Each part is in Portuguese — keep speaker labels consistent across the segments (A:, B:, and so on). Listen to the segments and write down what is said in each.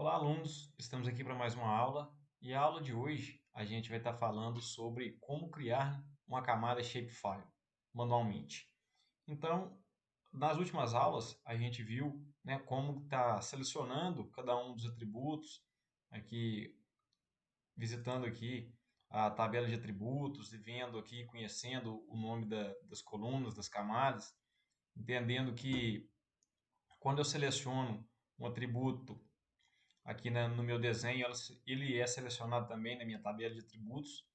A: Olá, alunos! Estamos aqui para mais uma aula e a aula de hoje a gente vai estar falando sobre como criar uma camada Shapefile manualmente. Então, nas últimas aulas a gente viu, né, como está selecionando cada um dos atributos, aqui visitando aqui a tabela de atributos e vendo aqui, conhecendo o nome das colunas, das camadas, entendendo que quando eu seleciono um atributo aqui no meu desenho, ele é selecionado também na minha tabela de atributos.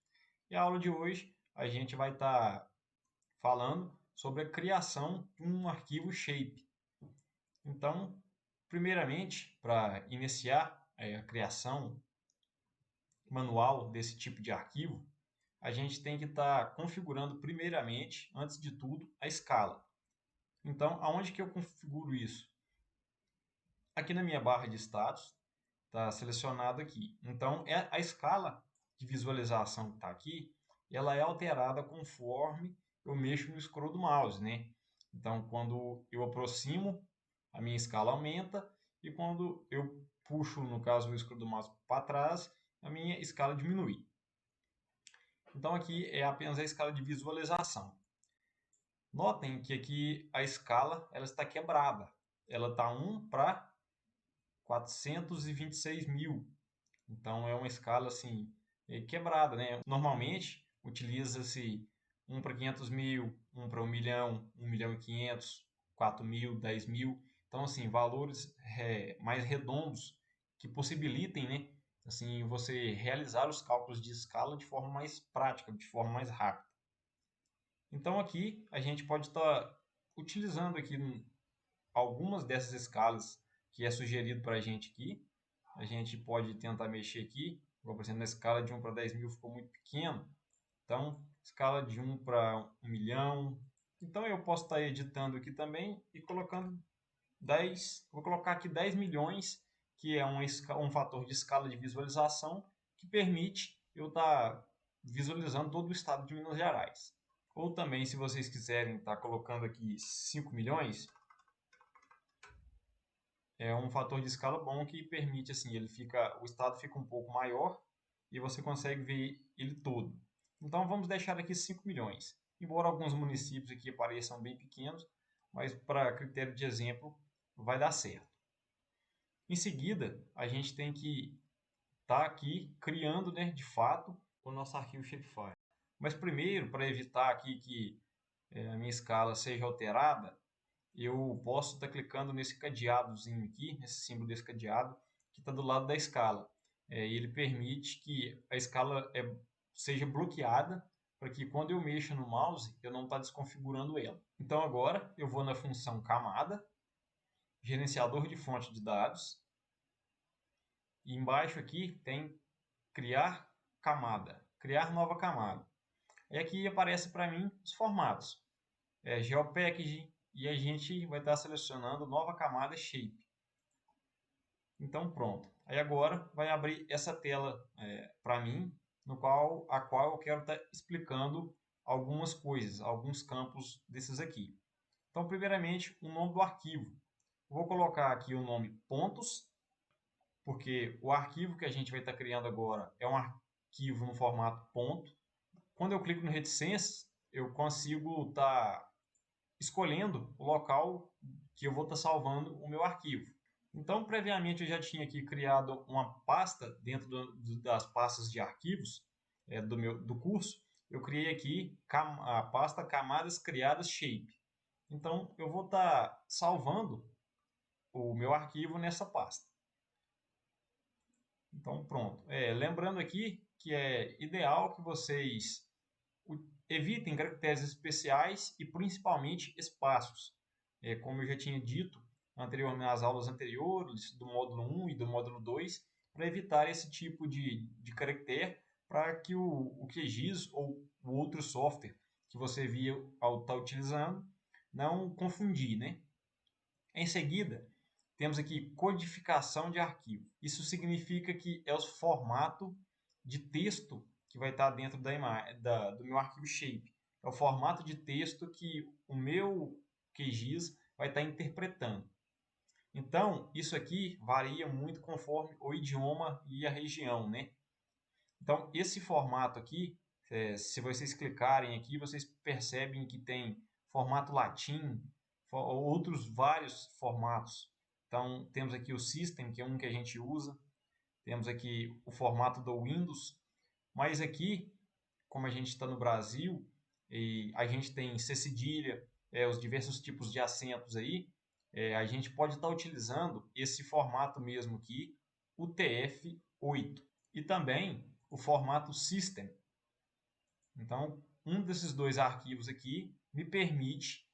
A: E a aula de hoje a gente vai estar falando sobre a criação de um arquivo shape. Então, primeiramente, para iniciar a criação manual desse tipo de arquivo, a gente tem que estar configurando primeiramente, antes de tudo, a escala. Então, aonde que eu configuro isso? Aqui na minha barra de status, está selecionado aqui. Então, a escala de visualização que está aqui, ela é alterada conforme eu mexo no scroll do mouse, né? Então, quando eu aproximo, a minha escala aumenta, e quando eu puxo, no caso, o scroll do mouse para trás, a minha escala diminui. Então, aqui é apenas a escala de visualização. Notem que aqui a escala ela está quebrada. Ela está 1 para 426 mil. Então é uma escala assim quebrada, né? Normalmente utiliza-se 1 para 500 mil, 1 para 1 milhão, 1 milhão e 500, 4 mil, 10 mil. Então assim, valores mais redondos que possibilitem, né? Assim, você realizar os cálculos de escala de forma mais prática, de forma mais rápida. Então aqui a gente pode estar utilizando aqui algumas dessas escalas que é sugerido para a gente aqui. A gente pode tentar mexer aqui, por exemplo, na escala de 1 para 10 mil ficou muito pequeno, então escala de 1 para 1 milhão. Então eu posso estar editando aqui também e colocando 10, vou colocar aqui 10 milhões, que é um fator de escala de visualização que permite eu estar visualizando todo o estado de Minas Gerais. Ou também, se vocês quiserem estar colocando aqui 5 milhões, é um fator de escala bom que permite assim, o estado fica um pouco maior e você consegue ver ele todo. Então vamos deixar aqui 5 milhões. Embora alguns municípios aqui pareçam bem pequenos, mas para critério de exemplo vai dar certo. Em seguida, a gente tem que estar aqui criando, né, de fato, o nosso arquivo Shapefile. Mas primeiro, para evitar aqui que a minha escala seja alterada, eu posso estar clicando nesse cadeadozinho aqui, nesse símbolo desse cadeado, que está do lado da escala. Ele permite que a escala seja bloqueada, para que quando eu mexo no mouse, eu não estou desconfigurando ela. Então agora eu vou na função camada, gerenciador de fonte de dados, e embaixo aqui tem criar camada, criar nova camada. E aqui aparece para mim os formatos. GeoPackage, e a gente vai estar selecionando nova camada Shape. Então pronto. Aí agora vai abrir essa tela para mim, a qual eu quero estar explicando algumas coisas, alguns campos desses aqui. Então primeiramente o nome do arquivo. Vou colocar aqui o nome pontos, porque o arquivo que a gente vai estar criando agora é um arquivo no formato ponto. Quando eu clico no reticências, eu consigo estar escolhendo o local que eu vou estar salvando o meu arquivo. Então, previamente, eu já tinha aqui criado uma pasta dentro das pastas de arquivos do curso. Eu criei aqui a pasta camadas criadas shape. Então, eu vou estar salvando o meu arquivo nessa pasta. Então, pronto. Lembrando aqui que é ideal que vocês evitem caracteres especiais e principalmente espaços. Como eu já tinha dito nas aulas anteriores, do módulo 1 e do módulo 2, para evitar esse tipo de caractere, para que o QGIS ou o outro software que você via ao estar utilizando não confundir, né? Em seguida, temos aqui codificação de arquivo. Isso significa que é o formato de texto que vai estar dentro do meu arquivo shape. É o formato de texto que o meu QGIS vai estar interpretando. Então, isso aqui varia muito conforme o idioma e a região, né? Então, esse formato aqui, se vocês clicarem aqui, vocês percebem que tem formato latim, outros vários formatos. Então, temos aqui o System, que é um que a gente usa. Temos aqui o formato do Windows. Mas aqui, como a gente está no Brasil, e a gente tem C cedilha, os diversos tipos de acentos aí, a gente pode estar utilizando esse formato mesmo aqui, o TF-8. E também o formato System. Então, um desses dois arquivos aqui me permite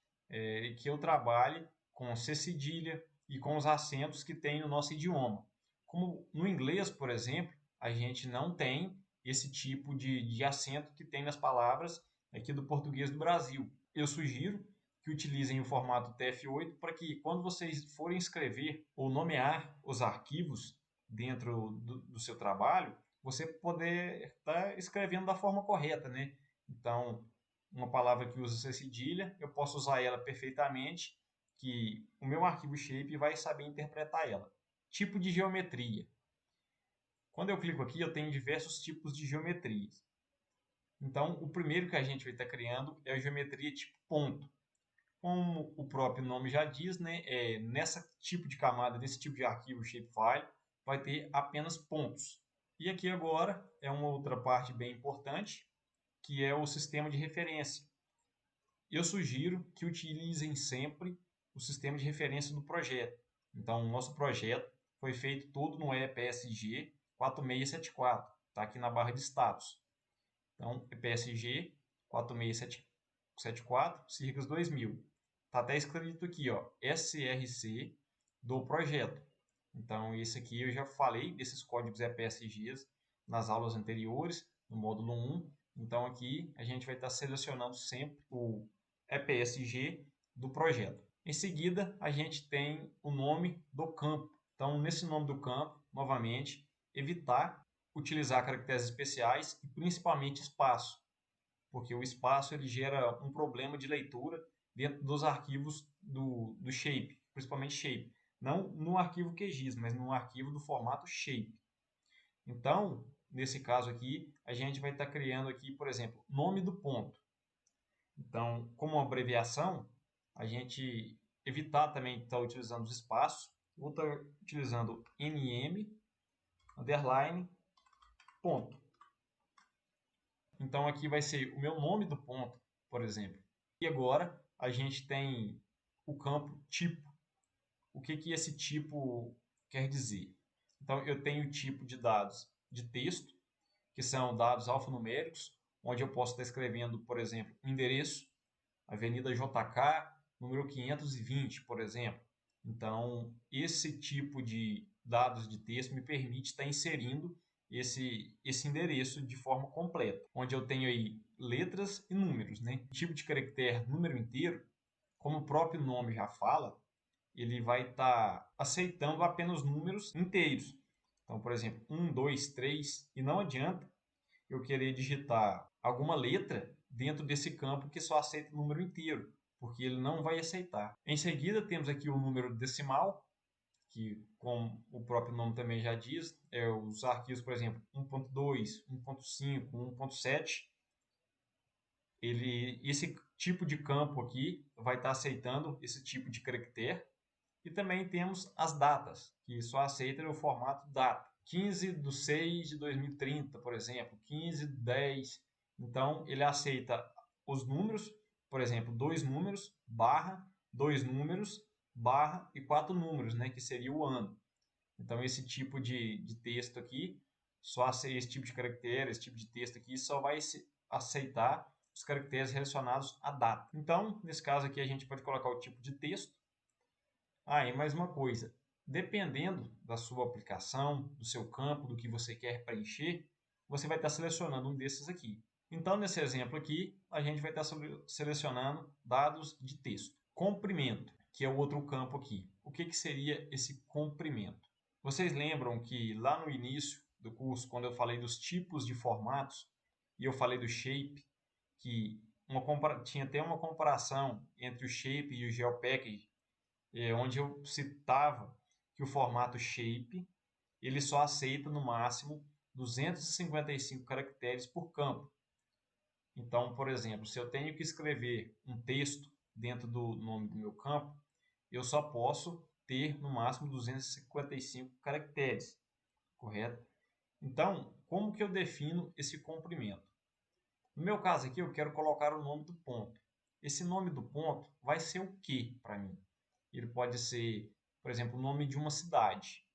A: que eu trabalhe com C cedilha e com os acentos que tem no nosso idioma. Como no inglês, por exemplo, a gente não tem esse tipo de acento que tem nas palavras aqui do português do Brasil. Eu sugiro que utilizem o formato TF-8 para que, quando vocês forem escrever ou nomear os arquivos dentro do seu trabalho, você poder estar escrevendo da forma correta, né? Então, uma palavra que usa C cedilha, eu posso usar ela perfeitamente, que o meu arquivo shape vai saber interpretar ela. Tipo de geometria. Quando eu clico aqui, eu tenho diversos tipos de geometrias. Então, o primeiro que a gente vai estar criando é a geometria tipo ponto. Como o próprio nome já diz, né, nessa tipo de camada, nesse tipo de arquivo shapefile, vai ter apenas pontos. E aqui agora é uma outra parte bem importante, que é o sistema de referência. Eu sugiro que utilizem sempre o sistema de referência do projeto. Então, o nosso projeto foi feito todo no EPSG 4674, está aqui na barra de status. Então, EPSG 4674, siglas 2000. Está até escrito aqui, ó, SRC do projeto. Então, esse aqui eu já falei desses códigos EPSGs nas aulas anteriores, no módulo 1. Então, aqui a gente vai estar selecionando sempre o EPSG do projeto. Em seguida, a gente tem o nome do campo. Então, nesse nome do campo, novamente, evitar utilizar caracteres especiais e principalmente espaço, porque o espaço ele gera um problema de leitura dentro dos arquivos do shape, principalmente shape. Não no arquivo QGIS, mas no arquivo do formato shape. Então, nesse caso aqui, a gente vai estar criando aqui, por exemplo, nome do ponto. Então, como uma abreviação, a gente evitar também estar utilizando os espaços, vou estar utilizando nm, underline, ponto. Então, aqui vai ser o meu nome do ponto, por exemplo. E agora, a gente tem o campo tipo. O que esse tipo quer dizer? Então, eu tenho o tipo de dados de texto, que são dados alfanuméricos, onde eu posso estar escrevendo, por exemplo, o endereço, Avenida JK, número 520, por exemplo. Então, esse tipo de dados de texto me permite estar inserindo esse endereço de forma completa, onde eu tenho aí letras e números, né? O tipo de caractere número inteiro, como o próprio nome já fala, ele vai estar aceitando apenas números inteiros. Então, por exemplo, 1, 2, 3, e não adianta eu querer digitar alguma letra dentro desse campo que só aceita o número inteiro, porque ele não vai aceitar. Em seguida, temos aqui o número decimal, que, como o próprio nome também já diz, os arquivos, por exemplo, 1.2, 1.5, 1.7, esse tipo de campo aqui vai estar aceitando esse tipo de caractere. E também temos as datas, que só aceitam o formato data. 15/6/2030, por exemplo, 15/10. Então, ele aceita os números, por exemplo, 2 números, barra, 2 números, barra e 4 números, né, que seria o ano. Então, esse tipo de texto aqui, só esse tipo de caractere, esse tipo de texto aqui, só vai aceitar os caracteres relacionados à data. Então, nesse caso aqui, a gente pode colocar o tipo de texto. E mais uma coisa, dependendo da sua aplicação, do seu campo, do que você quer preencher, você vai estar selecionando um desses aqui. Então, nesse exemplo aqui, a gente vai estar selecionando dados de texto. Comprimento, que é o outro campo aqui. O que seria esse comprimento? Vocês lembram que lá no início do curso, quando eu falei dos tipos de formatos, e eu falei do shape, que tinha até uma comparação entre o shape e o geopackage, onde eu citava que o formato shape ele só aceita no máximo 255 caracteres por campo. Então, por exemplo, se eu tenho que escrever um texto dentro do nome do meu campo, eu só posso ter no máximo 255 caracteres, correto? Então, como que eu defino esse comprimento? No meu caso aqui, eu quero colocar o nome do ponto. Esse nome do ponto vai ser o que para mim? Ele pode ser, por exemplo, o nome de uma cidade.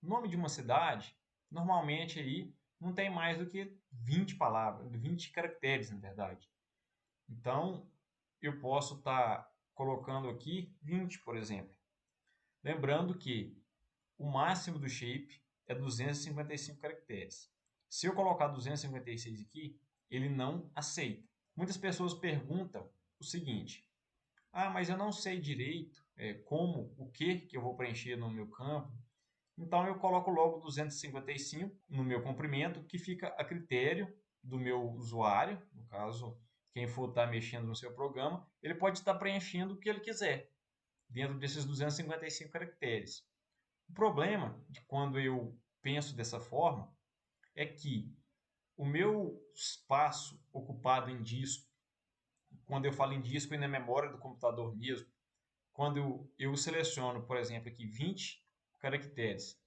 A: O nome de uma cidade, normalmente aí não tem mais do que 20 palavras, 20 caracteres, na verdade. Então, eu posso estar colocando aqui 20, por exemplo. Lembrando que o máximo do shape é 255 caracteres. Se eu colocar 256 aqui, ele não aceita. Muitas pessoas perguntam o seguinte: ah, mas eu não sei direito como, o que eu vou preencher no meu campo. Então eu coloco logo 255 no meu comprimento, que fica a critério do meu usuário, no caso, quem for estar mexendo no seu programa, ele pode estar preenchendo o que ele quiser, dentro desses 255 caracteres. O problema de quando eu penso dessa forma é que o meu espaço ocupado em disco, quando eu falo em disco e na memória do computador mesmo, quando eu seleciono, por exemplo, aqui 20 caracteres,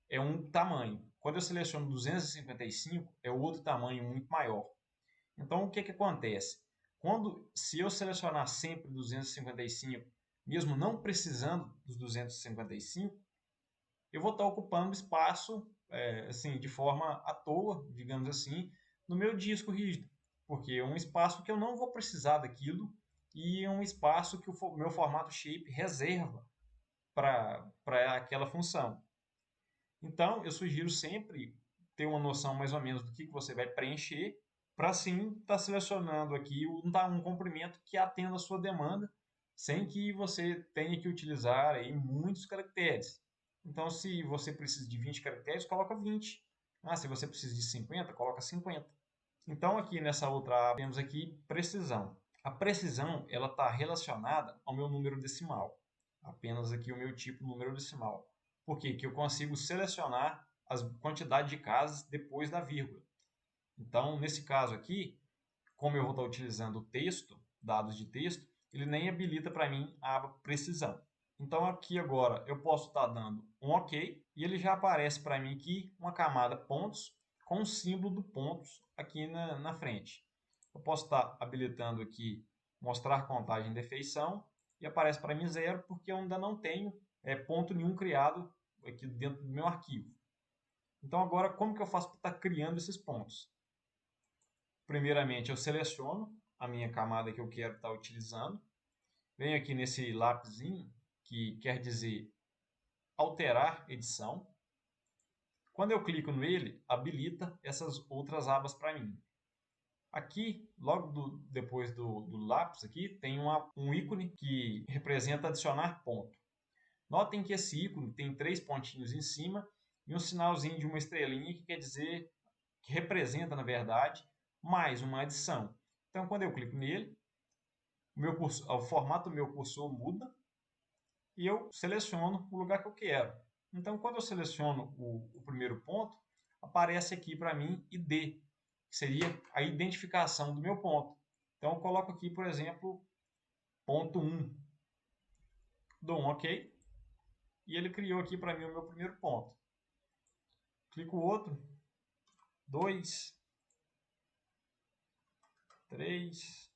A: é um tamanho. Quando eu seleciono 255, é outro tamanho muito maior. Então, o que acontece? Se eu selecionar sempre 255, mesmo não precisando dos 255, eu vou estar ocupando espaço assim, de forma à toa, digamos assim, no meu disco rígido, porque é um espaço que eu não vou precisar daquilo e é um espaço que o meu formato shape reserva para aquela função. Então, eu sugiro sempre ter uma noção mais ou menos do que você vai preencher, para assim estar selecionando aqui um comprimento que atenda a sua demanda, sem que você tenha que utilizar aí muitos caracteres. Então, se você precisa de 20 caracteres, coloca 20. Ah, se você precisa de 50, coloca 50. Então, aqui nessa outra aba, temos aqui precisão. A precisão ela está relacionada ao meu número decimal. Apenas aqui o meu tipo número decimal. Por quê? Que eu consigo selecionar a quantidade de casas depois da vírgula. Então, nesse caso aqui, como eu vou estar utilizando o texto, dados de texto, ele nem habilita para mim a aba precisão. Então, aqui agora eu posso estar dando um OK e ele já aparece para mim aqui uma camada pontos com o símbolo do pontos aqui na frente. Eu posso estar habilitando aqui mostrar contagem de feição e aparece para mim 0 porque eu ainda não tenho ponto nenhum criado aqui dentro do meu arquivo. Então agora como que eu faço para estar criando esses pontos? Primeiramente eu seleciono a minha camada que eu quero estar utilizando, venho aqui nesse lápisinho que quer dizer alterar edição. Quando eu clico nele, habilita essas outras abas para mim. Aqui, logo depois do lápis, aqui, tem um ícone que representa adicionar ponto. Notem que esse ícone tem 3 pontinhos em cima e um sinalzinho de uma estrelinha que quer dizer, que representa, na verdade, mais uma adição. Então, quando eu clico nele, o formato do meu cursor muda e eu seleciono o lugar que eu quero. Então, quando eu seleciono o primeiro ponto, aparece aqui para mim ID, que seria a identificação do meu ponto. Então, eu coloco aqui, por exemplo, ponto 1. Dou um OK e ele criou aqui para mim o meu primeiro ponto. Clico outro, 2, 3,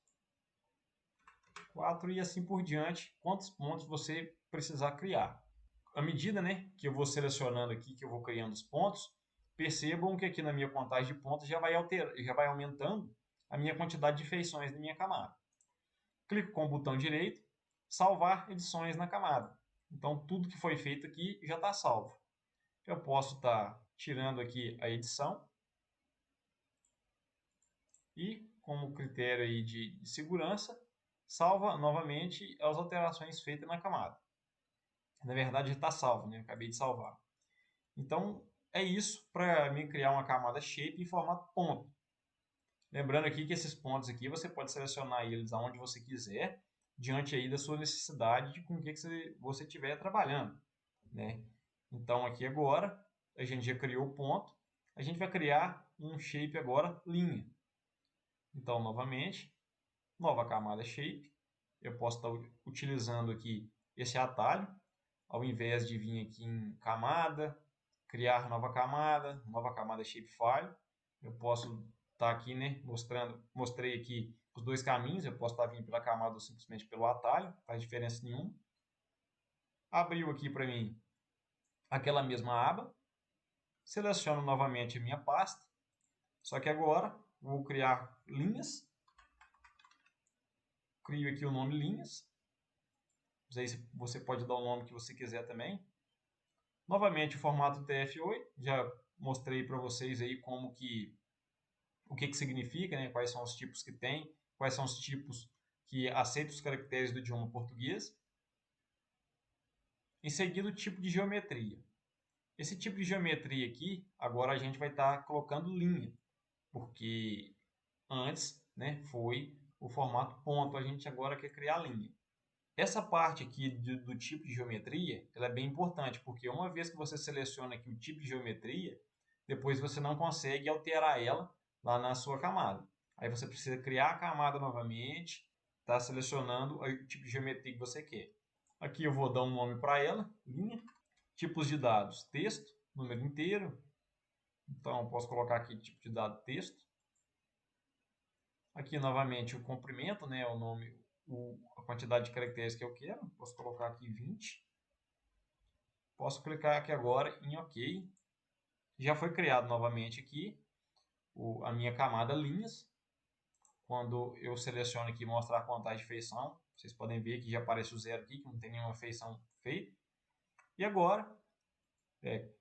A: 4 e assim por diante, quantos pontos você precisar criar. À medida, né, que eu vou selecionando aqui, que eu vou criando os pontos, percebam que aqui na minha contagem de pontos já vai aumentando a minha quantidade de feições da minha camada. Clico com o botão direito, salvar edições na camada. Então, tudo que foi feito aqui já está salvo. Eu posso estar tirando aqui a edição e, como critério aí de segurança, salva novamente as alterações feitas na camada. Na verdade, já está salvo, né? Eu acabei de salvar. Então, é isso para mim criar uma camada shape em formato ponto. Lembrando aqui que esses pontos aqui você pode selecionar eles aonde você quiser diante aí da sua necessidade de com o que você estiver trabalhando, né? Então, aqui agora, a gente já criou o ponto, a gente vai criar um shape agora, linha. Então, novamente, nova camada shape, eu posso estar utilizando aqui esse atalho, ao invés de vir aqui em camada, criar nova camada shapefile, eu posso estar aqui, né, mostrei aqui os dois caminhos, eu posso estar vindo pela camada ou simplesmente pelo atalho, não faz diferença nenhuma. Abriu aqui para mim aquela mesma aba, seleciono novamente a minha pasta, só que agora vou criar linhas, crio aqui o nome linhas, você pode dar o nome que você quiser também. Novamente o formato TF8, já mostrei para vocês aí como que o que significa, né? Quais são os tipos que tem, quais são os tipos que aceitam os caracteres do idioma português. Em seguida, o tipo de geometria. Esse tipo de geometria aqui, agora a gente vai estar colocando linha, porque antes, né, foi o formato ponto, a gente agora quer criar linha. Essa parte aqui do tipo de geometria, ela é bem importante, porque uma vez que você seleciona aqui o tipo de geometria, depois você não consegue alterar ela lá na sua camada. Aí você precisa criar a camada novamente, tá selecionando o tipo de geometria que você quer. Aqui eu vou dar um nome para ela, linha. Tipos de dados, texto, número inteiro. Então, eu posso colocar aqui tipo de dado texto. Aqui, novamente, o comprimento, né, o nome, a quantidade de caracteres que eu quero. Posso colocar aqui 20. Posso clicar aqui agora em OK. Já foi criado novamente aqui a minha camada linhas. Quando eu seleciono aqui mostrar contagem de feição, vocês podem ver que já aparece o zero aqui, que não tem nenhuma feição feita. E agora,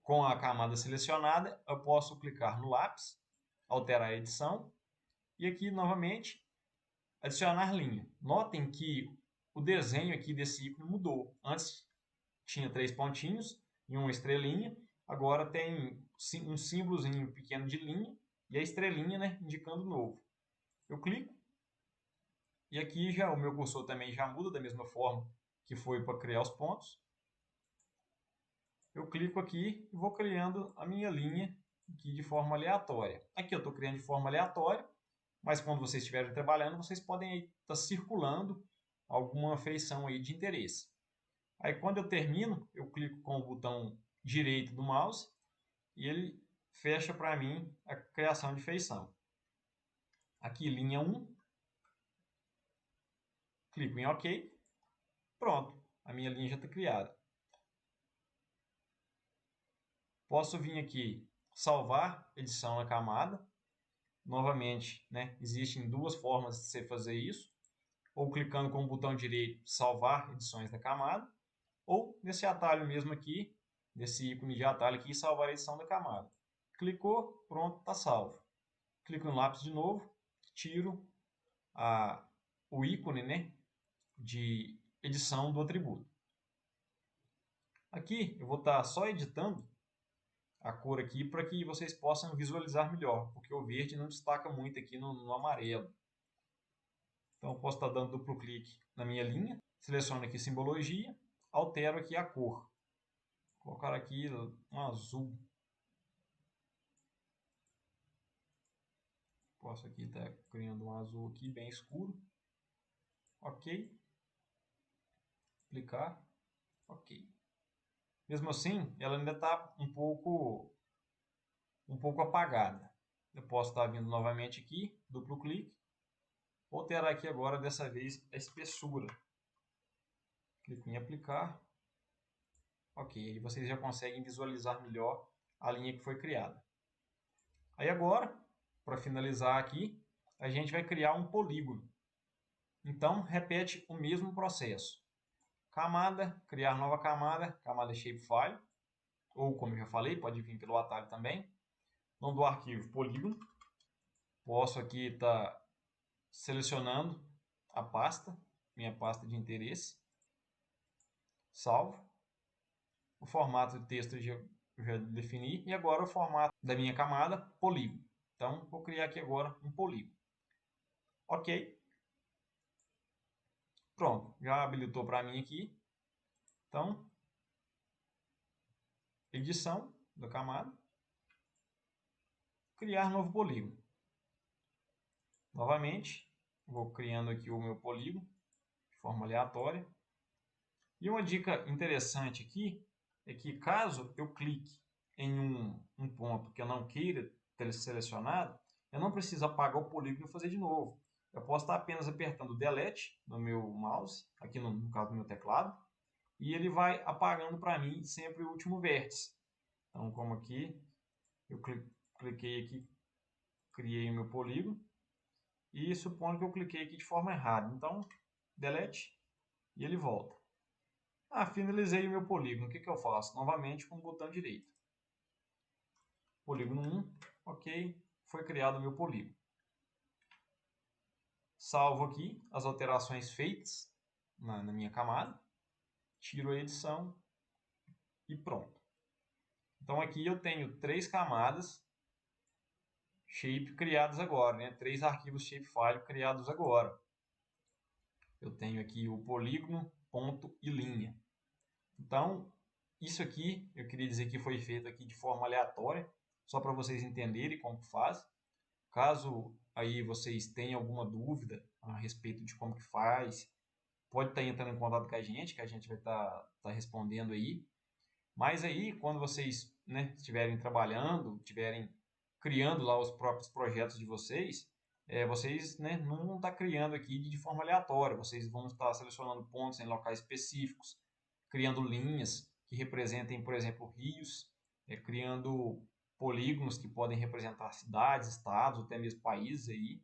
A: com a camada selecionada, eu posso clicar no lápis, alterar a edição, e aqui novamente adicionar linha. Notem que o desenho aqui desse ícone mudou. Antes tinha 3 pontinhos e uma estrelinha, agora tem um símbolozinho pequeno de linha e a estrelinha, né, indicando novo. Eu clico e aqui já o meu cursor também já muda da mesma forma que foi para criar os pontos. Eu clico aqui e vou criando a minha linha aqui de forma aleatória. Aqui eu estou criando de forma aleatória, mas quando vocês estiverem trabalhando, vocês podem estar circulando alguma feição aí de interesse. Aí quando eu termino, eu clico com o botão direito do mouse e ele fecha para mim a criação de feição. Aqui linha 1, clico em OK, pronto, a minha linha já está criada. Posso vir aqui salvar edição na camada. Novamente, né, existem duas formas de você fazer isso. Ou clicando com o botão direito, salvar edições da camada. Ou nesse atalho mesmo aqui, nesse ícone de atalho aqui, salvar a edição da camada. Clicou, pronto, está salvo. Clico no lápis de novo, tiro o ícone, né, de edição do atributo. Aqui eu vou estar só editando a cor aqui para que vocês possam visualizar melhor, porque o verde não destaca muito aqui no amarelo. Então eu posso estar dando duplo clique na minha linha, seleciono aqui simbologia, altero aqui a cor. Vou colocar aqui um azul. Posso aqui estar criando um azul aqui bem escuro. OK. Aplicar. OK. Mesmo assim, ela ainda está um pouco apagada. Eu posso estar vindo novamente aqui, duplo clique. Vou alterar aqui agora, dessa vez, a espessura. Clico em aplicar. OK, aí vocês já conseguem visualizar melhor a linha que foi criada. Aí agora, para finalizar aqui, a gente vai criar um polígono. Então, repete o mesmo processo. Camada, criar nova camada, camada shapefile, ou como eu já falei, pode vir pelo atalho também. Nome do arquivo, polígono. Posso aqui estar selecionando a pasta, minha pasta de interesse. Salvo. O formato de texto eu já defini. E agora o formato da minha camada, polígono. Então, vou criar aqui agora um polígono. OK. Pronto, já habilitou para mim aqui. Então, edição da camada, criar novo polígono. Novamente, vou criando aqui o meu polígono de forma aleatória. E uma dica interessante aqui é que caso eu clique em um ponto que eu não queira ter selecionado, eu não preciso apagar o polígono e fazer de novo. Eu posso estar apenas apertando Delete no meu mouse, aqui no caso do meu teclado, e ele vai apagando para mim sempre o último vértice. Então, como aqui, eu cliquei aqui, criei o meu polígono, e supondo que eu cliquei aqui de forma errada. Então, Delete, e ele volta. Finalizei o meu polígono. O que eu faço? Novamente com o botão direito. Polígono 1, ok, foi criado o meu polígono. Salvo aqui as alterações feitas na minha camada, tiro a edição e pronto. Então aqui eu tenho 3 camadas shape criadas agora, né? 3 arquivos shapefile criados agora. Eu tenho aqui o polígono, ponto e linha. Então, isso aqui eu queria dizer que foi feito aqui de forma aleatória, só para vocês entenderem como que faz. Caso aí vocês tenham alguma dúvida a respeito de como que faz, pode estar entrando em contato com a gente, que a gente vai estar respondendo aí. Mas aí, quando vocês, né, estiverem trabalhando, estiverem criando lá os próprios projetos de vocês, vocês, né, não vão estar criando aqui de forma aleatória, vocês vão estar selecionando pontos em locais específicos, criando linhas que representem, por exemplo, rios, criando polígonos que podem representar cidades, estados, até mesmo países aí.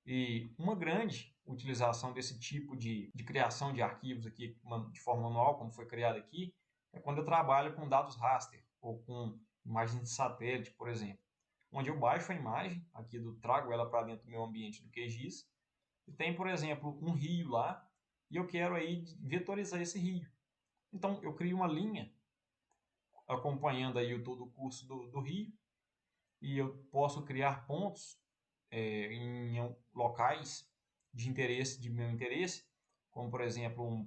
A: E uma grande utilização desse tipo de criação de arquivos aqui de forma manual, como foi criado aqui, é quando eu trabalho com dados raster ou com imagens de satélite, por exemplo, onde eu baixo a imagem, trago ela para dentro do meu ambiente do QGIS, e tem, por exemplo, um rio lá, e eu quero aí vetorizar esse rio. Então, eu crio uma linha acompanhando aí todo o curso do rio, e eu posso criar pontos em locais de meu interesse, como por exemplo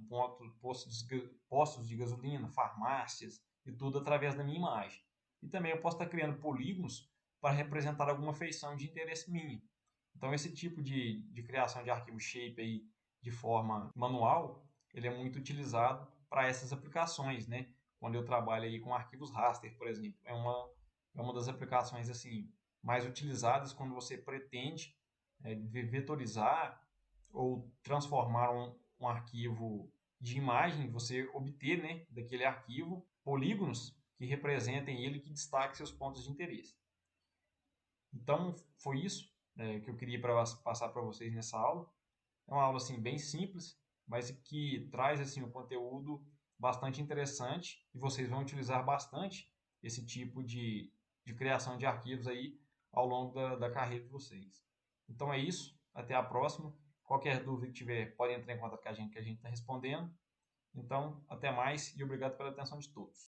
A: postos de gasolina, farmácias e tudo através da minha imagem. E também eu posso estar criando polígonos para representar alguma feição de interesse minha. Então esse tipo de criação de arquivo shape aí de forma manual, ele é muito utilizado para essas aplicações, né? Quando eu trabalho aí com arquivos raster, por exemplo, é uma das aplicações assim mais utilizadas quando você pretende vetorizar ou transformar um arquivo de imagem, você obter, né, daquele arquivo polígonos que representem ele, que destaquem seus pontos de interesse. Então, foi isso que eu queria passar para vocês nessa aula. É uma aula assim, bem simples, mas que traz assim, um conteúdo bastante interessante e vocês vão utilizar bastante esse tipo de criação de arquivos aí ao longo da carreira de vocês. Então é isso, até a próxima. Qualquer dúvida que tiver, pode entrar em contato com a gente que a gente está respondendo. Então, até mais e obrigado pela atenção de todos.